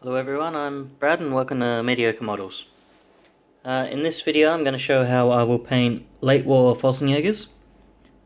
Hello everyone, I'm Brad and welcome to Mediocre Models. In this video I'm going to show how I will paint late war Fallschirmjägers.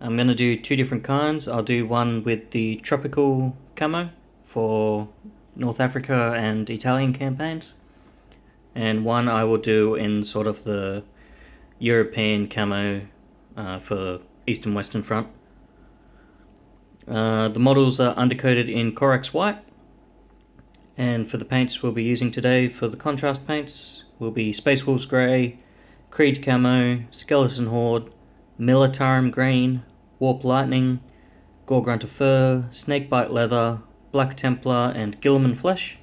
I'm going to do two different kinds. I'll do one with the tropical camo for North Africa and Italian campaigns, and one I will do in sort of the European camo for East and Western Front. The models are undercoated in corax white. And for the paints we'll be using today for the contrast paints will be Space Wolves Grey, Creed Camo, Skeleton Horde, Militarum Green, Warp Lightning, Gore Grunter Fur, Snakebite Leather, Black Templar and Guilliman Flesh.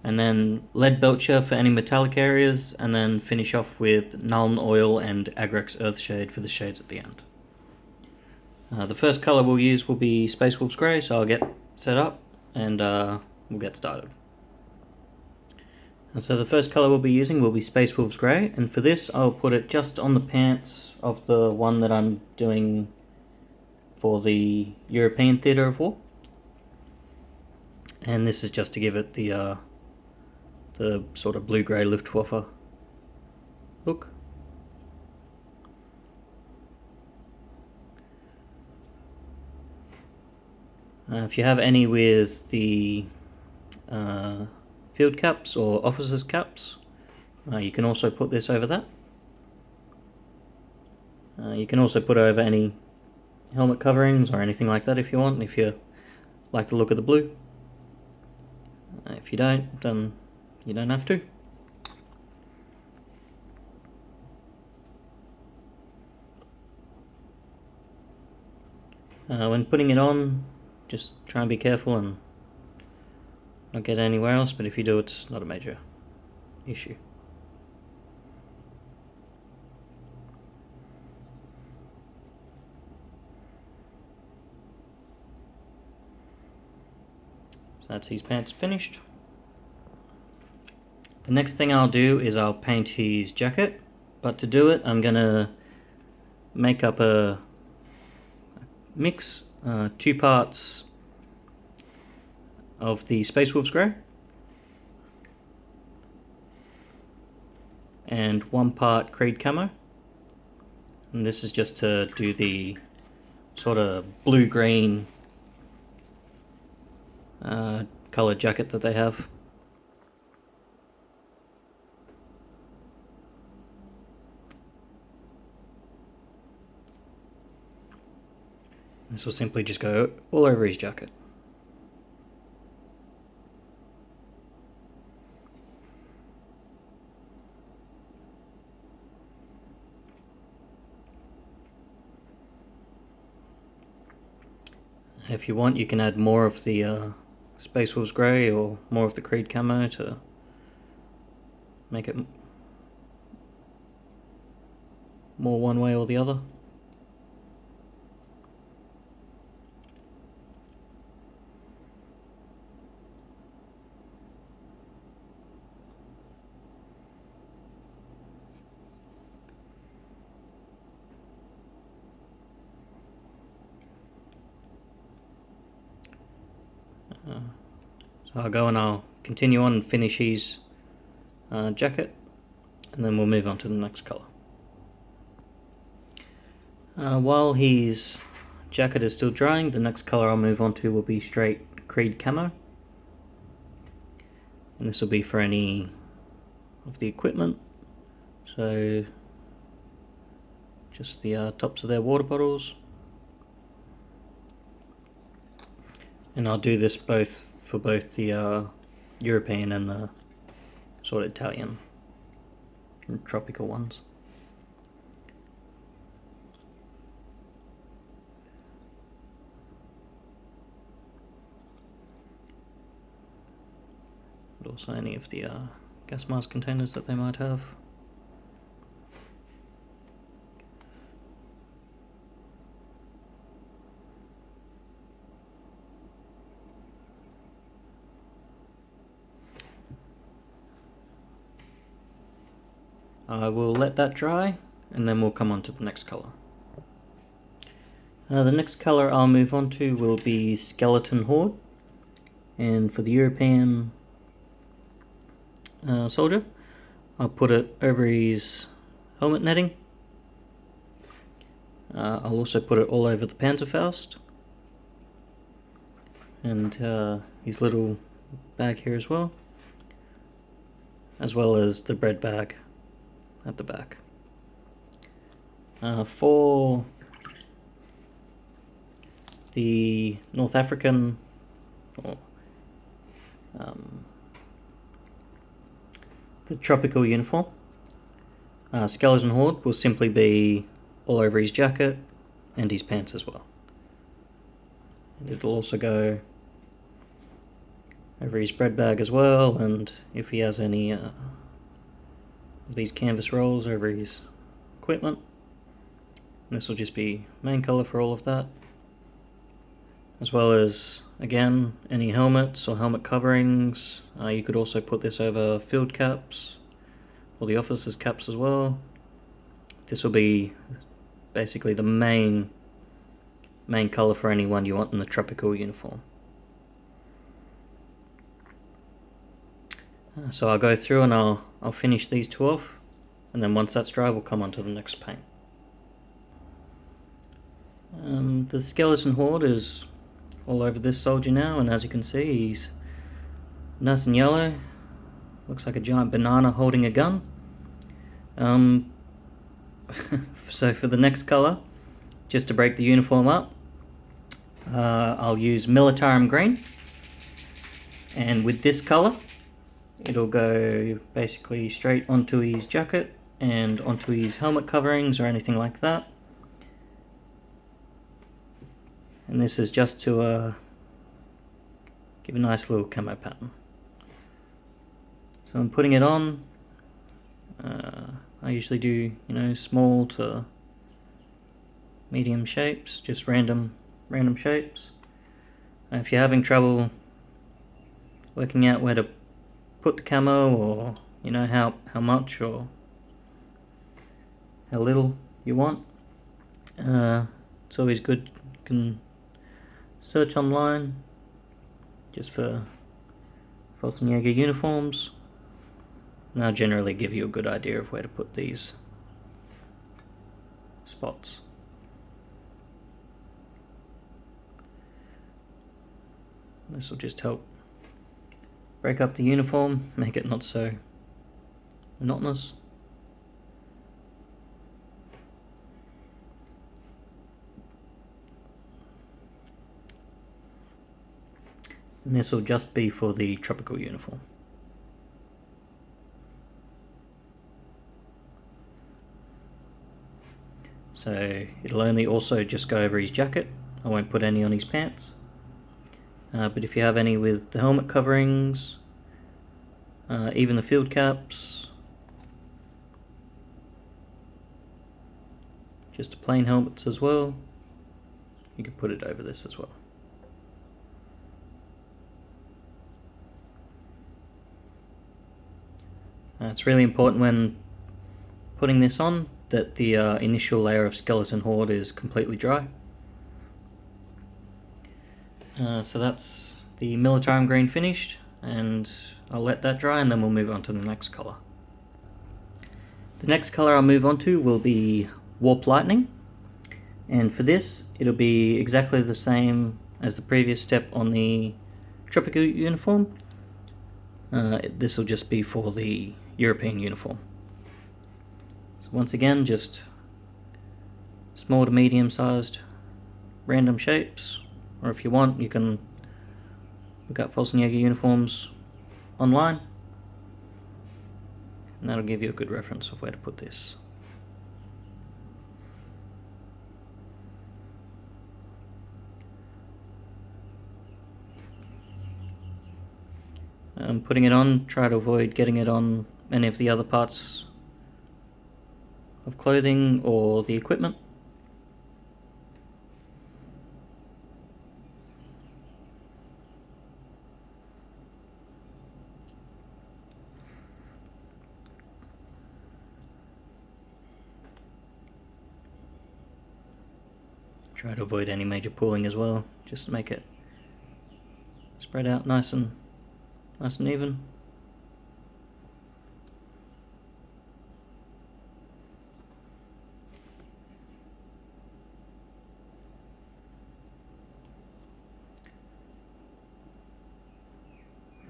And then leadbelcher for any metallic areas, and then finish off with nuln oil and agrax Earthshade for the shades at the end. The first colour we'll use will be Space Wolves Grey, so I'll get set up and we'll get started. And so the first colour we'll be using will be Space Wolves Grey, and for this I'll put it just on the pants of the one that I'm doing for the European Theatre of War. And this is just to give it the sort of blue-grey Luftwaffe look. If you have any with the field caps or officers caps, you can also put this over that. You can also put over any helmet coverings or anything like that if you want, if you like the look of the blue. If you don't, then you don't have to. When putting it on, just try and be careful and not get anywhere else, but if you do, it's not a major issue. So that's his pants finished. The next thing I'll do is I'll paint his jacket, but to do it I'm gonna make up a mix, 2 parts of the Space Wolves Grey and 1 part Creed Camo, and this is just to do the sort of blue-green coloured jacket that they have. This will simply just go all over his jacket. If you want, you can add more of the Space Wolves Grey or more of the Creed Camo to make it more one way or the other. So I'll go and I'll continue on and finish his jacket, and then we'll move on to the next colour. While his jacket is still drying, the next colour I'll move on to will be straight Creed Camo, and this will be for any of the equipment, so just the tops of their water bottles. And I'll do this both for both the European and the sort of Italian and tropical ones. But also any of the gas mask containers that they might have. I will let that dry, and then we'll come on to the next colour. The next colour I'll move on to will be Skeleton Horde, and for the European soldier. I'll put it over his helmet netting. I'll also put it all over the Panzerfaust and his little bag here as well as the bread bag at the back. For the North African or the tropical uniform, skeleton horde will simply be all over his jacket and his pants as well. And it'll also go over his bread bag as well, and if he has any of these canvas rolls over his equipment. And this will just be main colour for all of that, as well as again any helmets or helmet coverings. You could also put this over field caps or the officers' caps as well. This will be basically the main colour for anyone you want in the tropical uniform. So I'll go through and I'll finish these two off, and then once that's dry we'll come on to the next paint. The skeleton horde is all over this soldier now, and as you can see he's nice and yellow. Looks like a giant banana holding a gun. So for the next colour, just to break the uniform up, I'll use militarum green, and with this colour it'll go basically straight onto his jacket and onto his helmet coverings or anything like that. And this is just to give a nice little camo pattern. So I'm putting it on. I usually do, small to medium shapes, just random shapes. If you're having trouble working out where to put the camo, or how much or how little you want, it's always good. You can search online just for Fallschirmjäger uniforms, and they'll generally give you a good idea of where to put these spots. This will just help break up the uniform, make it not so monotonous. And this will just be for the tropical uniform. So it'll only also just go over his jacket. I won't put any on his pants. But if you have any with the helmet coverings, even the field caps, just the plain helmets as well, you could put it over this as well. It's really important when putting this on that the initial layer of skeleton horde is completely dry. So that's the militarum green finished, and I'll let that dry and then we'll move on to the next colour. The next colour I'll move on to will be warp lightning, and for this it'll be exactly the same as the previous step on the tropical uniform. This will just be for the European uniform. So once again, just small to medium sized random shapes, or if you want you can look up Fallschirmjäger uniforms online, and that'll give you a good reference of where to put this. Putting it on, try to avoid getting it on any of the other parts of clothing or the equipment. Try to avoid any major pooling as well, just to make it spread out nice and even.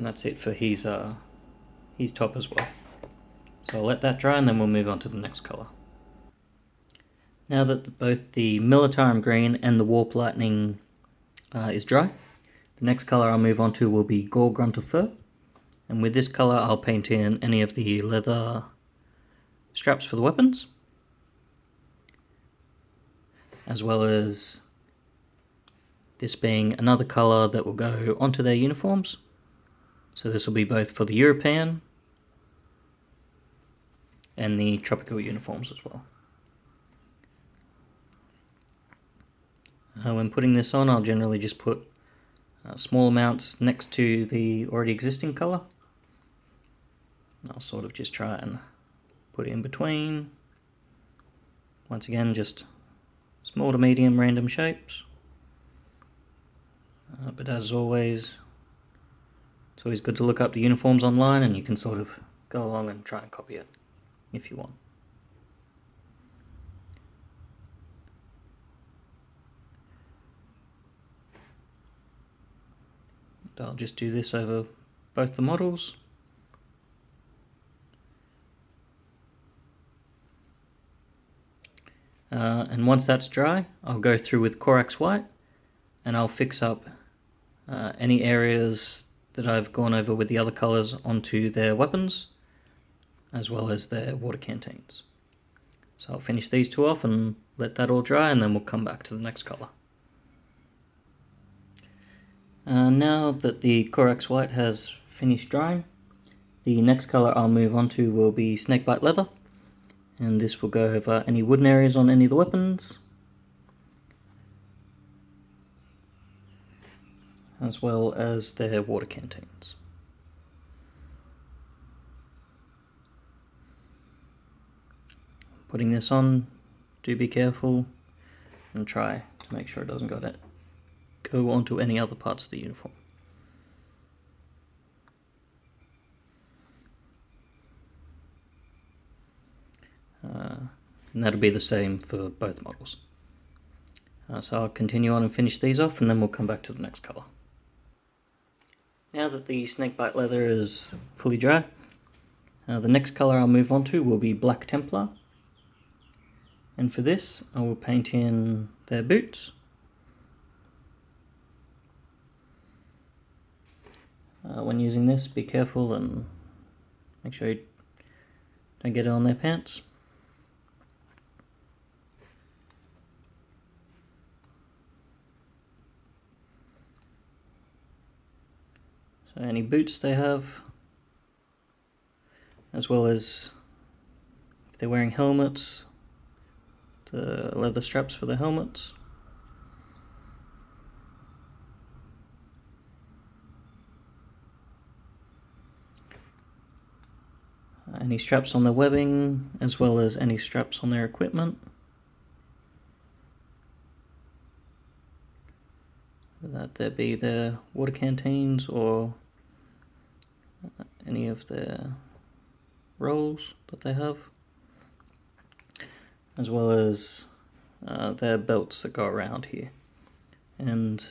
And that's it for his top as well. So I'll let that dry and then we'll move on to the next colour. Now that both the militarum green and the warp lightning is dry, the next colour I'll move on to will be gore grunter fur. And with this colour I'll paint in any of the leather straps for the weapons, as well as this being another colour that will go onto their uniforms. So this will be both for the European and the tropical uniforms as well. When putting this on, I'll generally just put small amounts next to the already existing colour. And I'll sort of just try and put it in between. Once again, just small to medium random shapes. But as always, it's always good to look up the uniforms online, and you can sort of go along and try and copy it if you want. I'll just do this over both the models. And once that's dry, I'll go through with corax white and I'll fix up any areas that I've gone over with the other colours onto their weapons, as well as their water canteens. So I'll finish these two off and let that all dry, and then we'll come back to the next colour. Now that the corax white has finished drying, the next colour I'll move on to will be snakebite leather, and this will go over any wooden areas on any of the weapons, as well as their water canteens. Putting this on, do be careful and try to make sure it doesn't go onto any other parts of the uniform. And that'll be the same for both models. So I'll continue on and finish these off, and then we'll come back to the next colour. Now that the snakebite leather is fully dry, the next colour I'll move on to will be black templar. And for this I will paint in their boots. When using this, be careful and make sure you don't get it on their pants. So any boots they have, as well as if they're wearing helmets, the leather straps for the helmets. Any straps on their webbing, as well as any straps on their equipment. That there be their water canteens or any of their rolls that they have, as well as their belts that go around here. And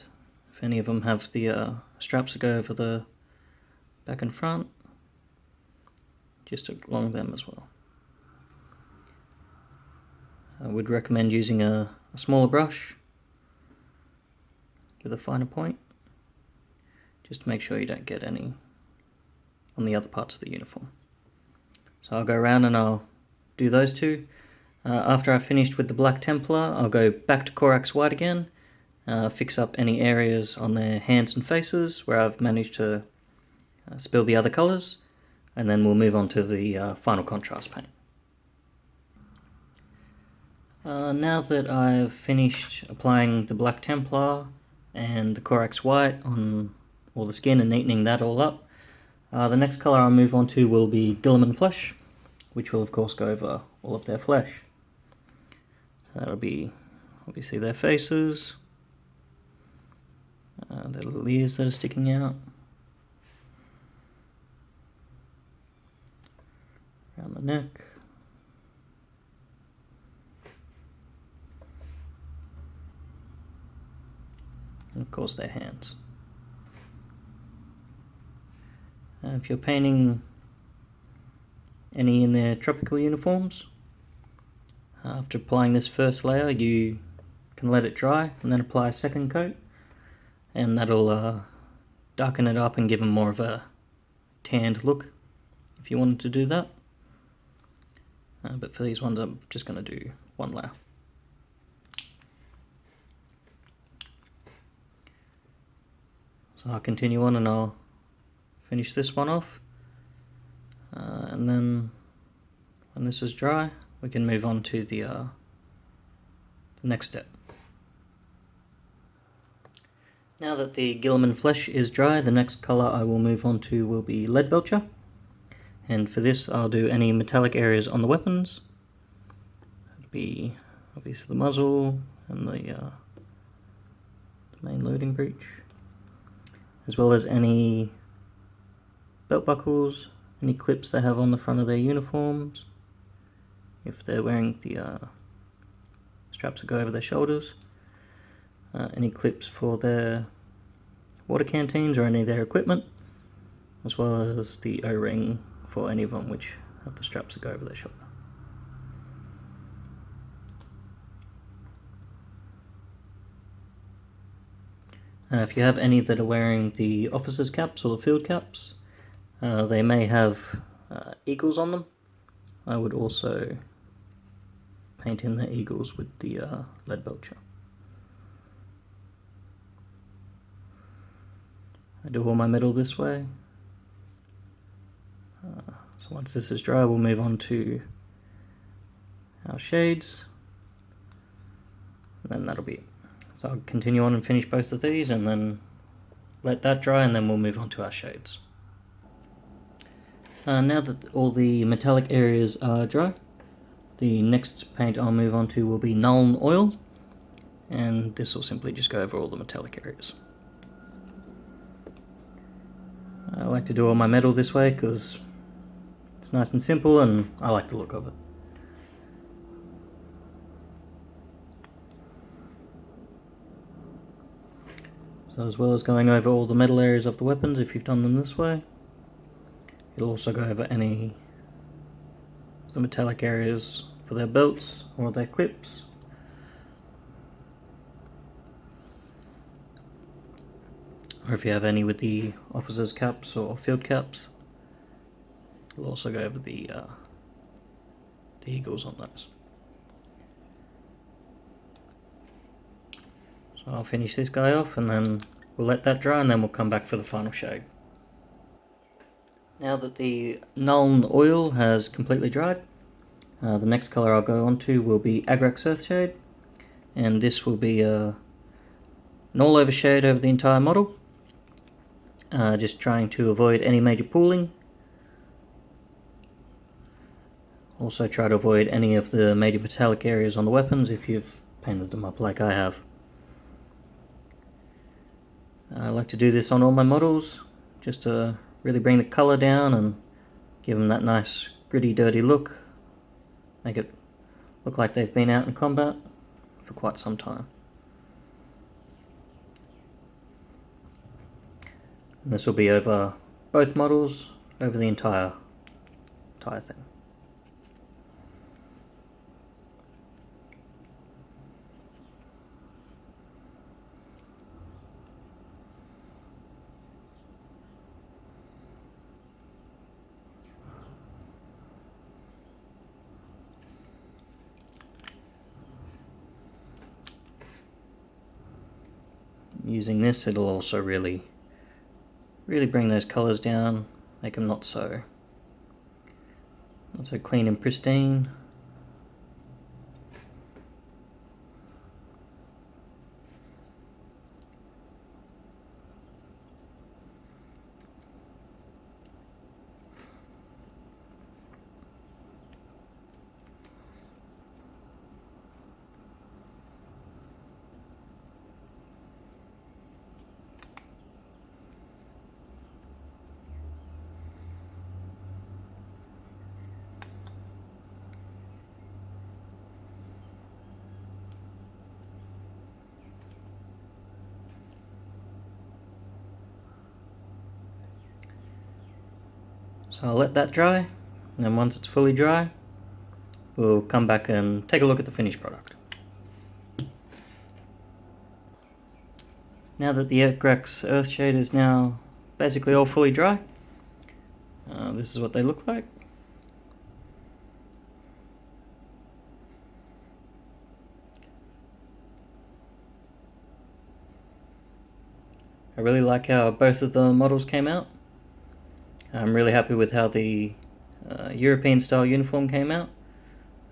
if any of them have the straps that go over the back and front, just along them as well. I would recommend using a smaller brush with a finer point, just to make sure you don't get any on the other parts of the uniform. So I'll go around and I'll do those two. After I've finished with the black templar, I'll go back to corax white again, fix up any areas on their hands and faces where I've managed to spill the other colours, and then we'll move on to the final contrast paint. Now that I've finished applying the black templar and the corax white on all the skin and neatening that all up, the next colour I'll move on to will be Guilliman flesh, which will of course go over all of their flesh. So that'll be obviously their faces, their little ears that are sticking out, around the neck, and of course their hands. If you're painting any in their tropical uniforms, after applying this first layer you can let it dry and then apply a second coat, and that'll darken it up and give them more of a tanned look if you wanted to do that. But for these ones I'm just going to do one layer. So I'll continue on and I'll finish this one off, and then when this is dry we can move on to the next step. Now that the Guilliman flesh is dry, the next colour I will move on to will be leadbelcher, and for this I'll do any metallic areas on the weapons. It'll be obviously the muzzle and the main loading breech, as well as any belt buckles, any clips they have on the front of their uniforms, if they're wearing the straps that go over their shoulders, any clips for their water canteens or any of their equipment, as well as the O-ring for any of them which have the straps that go over their shoulder. If you have any that are wearing the officers' caps or the field caps, they may have eagles on them. I would also paint in the eagles with the leadbelcher. I do all my metal this way. So once this is dry we'll move on to our shades, and then that'll be it. So I'll continue on and finish both of these and then let that dry, and then we'll move on to our shades. Now that all the metallic areas are dry, the next paint I'll move on to will be nuln oil, and this will simply just go over all the metallic areas. I like to do all my metal this way because it's nice and simple and I like the look of it. So as well as going over all the metal areas of the weapons, if you've done them this way, you'll also go over any of the metallic areas for their belts or their clips. Or if you have any with the officers' caps or field caps, you'll also go over the eagles on those. So I'll finish this guy off and then we'll let that dry, and then we'll come back for the final shade. Now that the nuln oil has completely dried, the next colour I'll go on to will be agrax Earthshade, and this will be an all over shade over the entire model, just trying to avoid any major pooling. Also try to avoid any of the major metallic areas on the weapons if you've painted them up like I have. I like to do this on all my models, just to really bring the colour down and give them that nice gritty, dirty look. Make it look like they've been out in combat for quite some time. And this will be over both models, over the entire thing. Using this, it'll also really bring those colours down, make them not so clean and pristine. So I'll let that dry, and then once it's fully dry, we'll come back and take a look at the finished product. Now that the agrax Earthshade is now basically all fully dry, this is what they look like. I really like how both of the models came out. I'm really happy with how the European style uniform came out.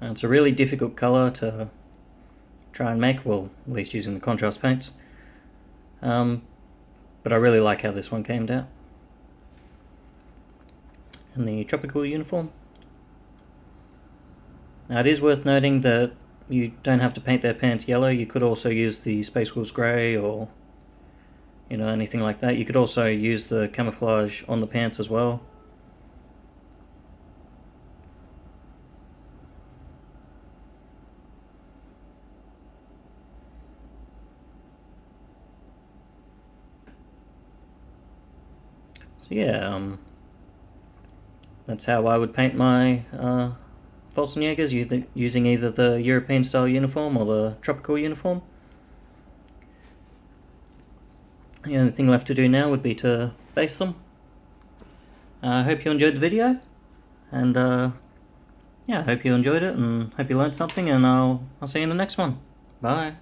It's a really difficult colour to try and make, well, at least using the contrast paints. But I really like how this one came out. And the tropical uniform. Now it is worth noting that you don't have to paint their pants yellow. You could also use the Space Wolves grey or anything like that. You could also use the camouflage on the pants as well. So yeah, that's how I would paint my Fallschirmjägers, using either the European style uniform or the tropical uniform. The only thing left to do now would be to base them. I hope you enjoyed the video, and yeah, I hope you enjoyed it and hope you learned something, and I'll see you in the next one. Bye.